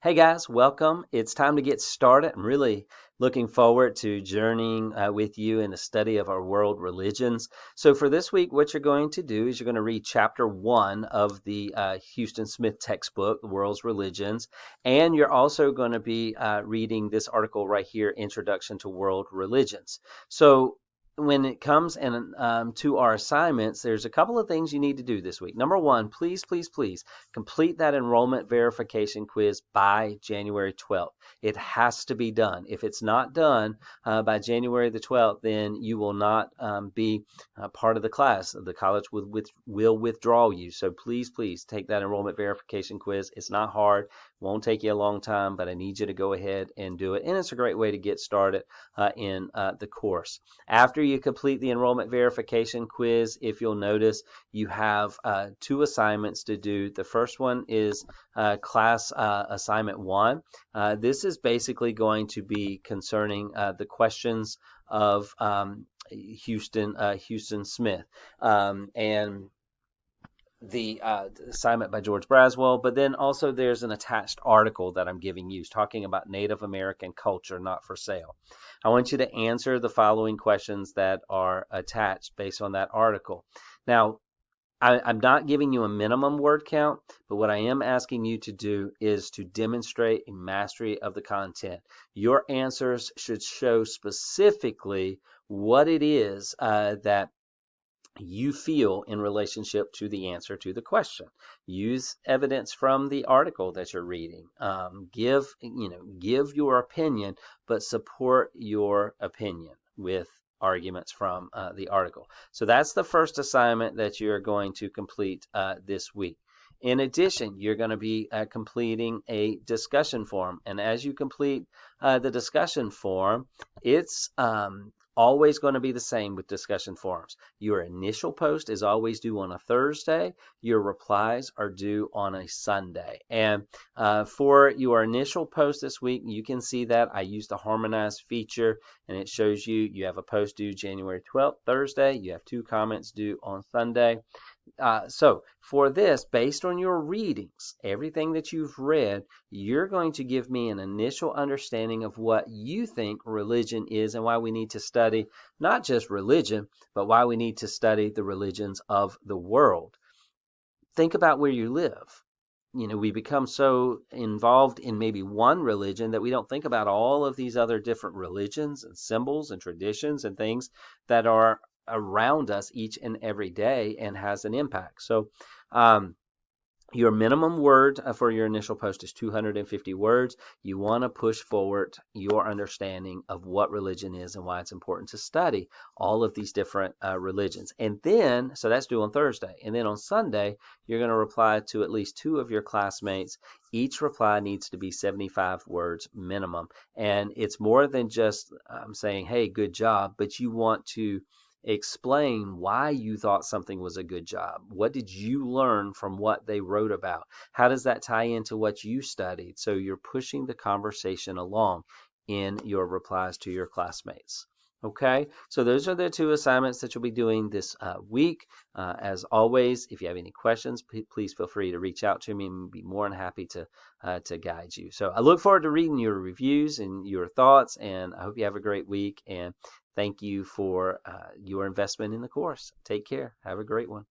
Hey guys, welcome. It's time to get started. I'm really looking forward to journeying with you in the study of our world religions. So, for this week, what you're going to do is you're going to read chapter 1 of the Houston Smith textbook, The World's Religions, and you're also going to be reading this article right here, Introduction to World Religions. So, when it comes to our assignments, there's a couple of things you need to do this week. Number one, please complete that enrollment verification quiz by January 12th. It has to be done. If it's not done by January the 12th, then you will not be part of the class. The college will withdraw you. So please take that enrollment verification quiz. It's not hard. Won't take you a long time, but I need you to go ahead and do it. And it's a great way to get started in the course. After you complete the enrollment verification quiz, if you'll notice, you have two assignments to do. The first one is class assignment 1. This is basically going to be concerning the questions of Houston Smith. And the assignment by George Braswell, but then also there's an attached article that I'm giving you talking about Native American culture not for sale. I want you to answer the following questions that are attached based on that article. Now, I'm not giving you a minimum word count, but what I am asking you to do is to demonstrate a mastery of the content. Your answers should show specifically what it is that you feel in relationship to the answer to the question. Use evidence from the article that you're reading. Give your opinion, but support your opinion with arguments from the article. So that's the first assignment that you're going to complete this week. In addition, you're going to be completing a discussion forum. And as you complete the discussion forum, it's always going to be the same with discussion forums. Your initial post is always due on a Thursday. Your replies are due on a Sunday. And for your initial post this week, you can see that I used the harmonized feature, and it shows you have a post due January 12th, Thursday. You have 2 comments due on Sunday. So for this, based on your readings, everything that you've read, you're going to give me an initial understanding of what you think religion is and why we need to study not just religion, but why we need to study the religions of the world. Think about where you live. We become so involved in maybe one religion that we don't think about all of these other different religions and symbols and traditions and things that are around us each and every day and has an impact. So your minimum word for your initial post is 250 words. You want to push forward your understanding of what religion is and why it's important to study all of these different religions. And then, so that's due on Thursday. And then on Sunday, you're going to reply to at least 2 of your classmates. Each reply needs to be 75 words minimum. And it's more than just saying, hey, good job, but you want to explain why you thought something was a good job. What did you learn from what they wrote about? How does that tie into what you studied? So you're pushing the conversation along in your replies to your classmates. Okay, so those are the 2 assignments that you'll be doing this week. As always, if you have any questions, please feel free to reach out to me and be more than happy to guide you. So I look forward to reading your reviews and your thoughts, and I hope you have a great week. And thank you for your investment in the course. Take care. Have a great one.